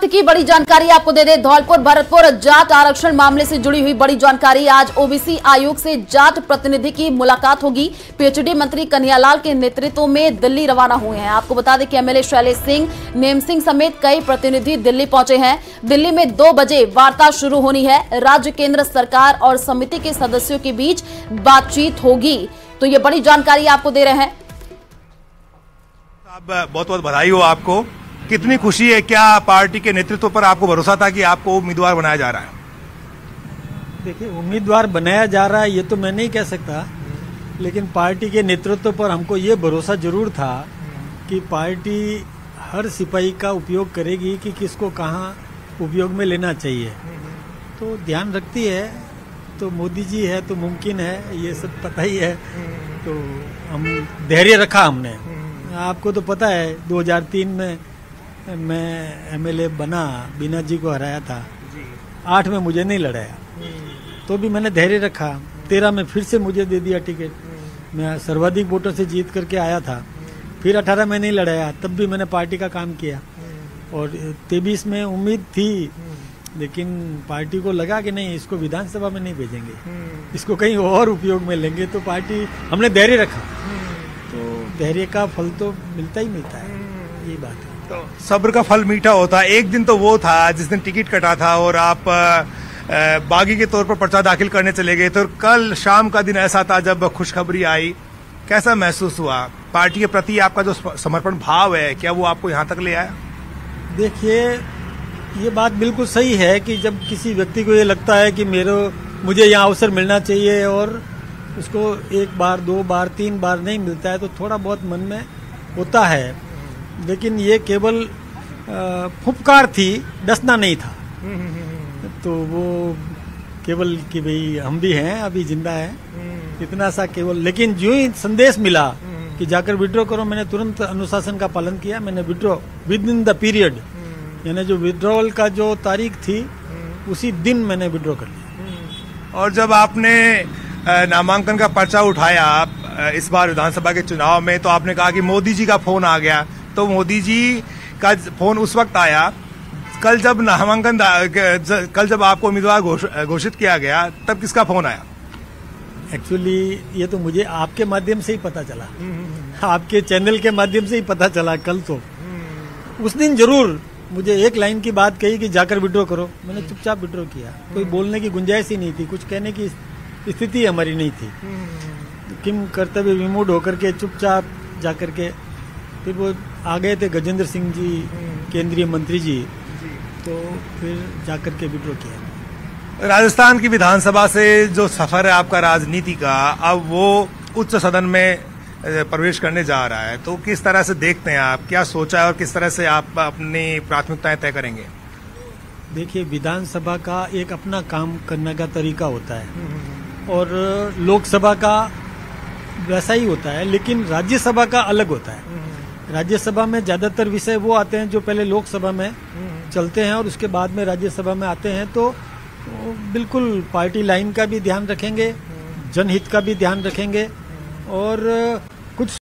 वक्त की बड़ी जानकारी आपको दे दें। धौलपुर भरतपुर जाट आरक्षण मामले से जुड़ी हुई बड़ी जानकारी। आज ओबीसी आयोग से जाट प्रतिनिधि की मुलाकात होगी। पीएचडी मंत्री कन्हैयालाल के नेतृत्व में दिल्ली रवाना हुए हैं। आपको बता दें कि एमएलए शैलेश सिंह, नेम सिंह समेत कई प्रतिनिधि दिल्ली पहुंचे हैं। दिल्ली में 2 बजे वार्ता शुरू होनी है। राज्य केंद्र सरकार और समिति के सदस्यों के बीच बातचीत होगी। तो ये बड़ी जानकारी आपको दे रहे हैं। बहुत बहुत बधाई हो आपको। कितनी खुशी है, क्या पार्टी के नेतृत्व पर आपको भरोसा था कि आपको उम्मीदवार बनाया जा रहा है? देखिए, उम्मीदवार बनाया जा रहा है ये तो मैं नहीं कह सकता, लेकिन पार्टी के नेतृत्व पर हमको ये भरोसा जरूर था कि पार्टी हर सिपाही का उपयोग करेगी कि किसको कहाँ उपयोग में लेना चाहिए। तो ध्यान रखती है, तो मोदी जी है तो मुमकिन है, ये सब पता ही है। तो हम धैर्य रखा हमने। आपको तो पता है 2003 में मैं एमएलए बना, बीना जी को हराया था। 8 में मुझे नहीं लड़ाया, तो भी मैंने धैर्य रखा। 13 में फिर से मुझे दे दिया टिकट। मैं सर्वाधिक वोटों से जीत करके आया था। फिर 18 में नहीं लड़ाया, तब भी मैंने पार्टी का काम किया। और 23 में उम्मीद थी, लेकिन पार्टी को लगा कि नहीं, इसको विधानसभा में नहीं भेजेंगे, इसको कहीं और उपयोग में लेंगे। तो पार्टी, हमने धैर्य रखा। तो धैर्य का फल तो मिलता ही मिलता है, ये बात है। तो सब्र का फल मीठा होता है। एक दिन तो वो था जिस दिन टिकट कटा था और आप बागी के तौर पर पर्चा दाखिल करने चले गए। तो कल शाम का दिन ऐसा था जब खुशखबरी आई। कैसा महसूस हुआ? पार्टी के प्रति आपका जो समर्पण भाव है, क्या वो आपको यहाँ तक ले आया? देखिए, ये बात बिल्कुल सही है कि जब किसी व्यक्ति को ये लगता है कि मुझे यहाँ अवसर मिलना चाहिए और उसको 1 बार, 2 बार, 3 बार नहीं मिलता है, तो थोड़ा बहुत मन में होता है। लेकिन ये केवल फुफकार थी, डसना नहीं था। तो वो केवल कि भाई हम भी हैं, अभी जिंदा हैं, इतना सा केवल। लेकिन जो ही संदेश मिला कि जाकर विड्रॉ करो, मैंने तुरंत अनुशासन का पालन किया। मैंने withdraw with in the period, यानी जो विड्रॉल का जो तारीख थी उसी दिन मैंने विड्रॉ कर लिया। और जब आपने नामांकन का पर्चा उठाया इस बार विधानसभा के चुनाव में, तो आपने कहा कि मोदी जी का फोन आ गया। तो मोदी जी का फोन उस वक्त आया कल जब नामांकन, कल जब आपको उम्मीदवार घोषित किया गया, तब किसका फोन आया? एक्चुअली ये तो मुझे आपके माध्यम से ही पता चला, आपके चैनल के माध्यम से ही पता चला कल। तो उस दिन जरूर मुझे एक लाइन की बात कही कि जाकर विड्रॉ करो। मैंने चुपचाप विड्रॉ किया। कोई बोलने की गुंजाइश ही नहीं थी, कुछ कहने की स्थिति हमारी नहीं थी। किम कर्तव्य विमूढ़ होकर के चुपचाप जाकर के, फिर वो आ गए थे गजेंद्र सिंह जी, केंद्रीय मंत्री जी, तो फिर जाकर के विड्रॉ किया। राजस्थान की विधानसभा से जो सफर है आपका राजनीति का, अब वो उच्च सदन में प्रवेश करने जा रहा है। तो किस तरह से देखते हैं आप, क्या सोचा है और किस तरह से आप अपनी प्राथमिकताएं तय करेंगे? देखिए, विधानसभा का एक अपना काम करने का तरीका होता है और लोकसभा का वैसा ही होता है, लेकिन राज्यसभा का अलग होता है। राज्यसभा में ज्यादातर विषय वो आते हैं जो पहले लोकसभा में चलते हैं और उसके बाद में राज्यसभा में आते हैं। तो बिल्कुल पार्टी लाइन का भी ध्यान रखेंगे, जनहित का भी ध्यान रखेंगे और कुछ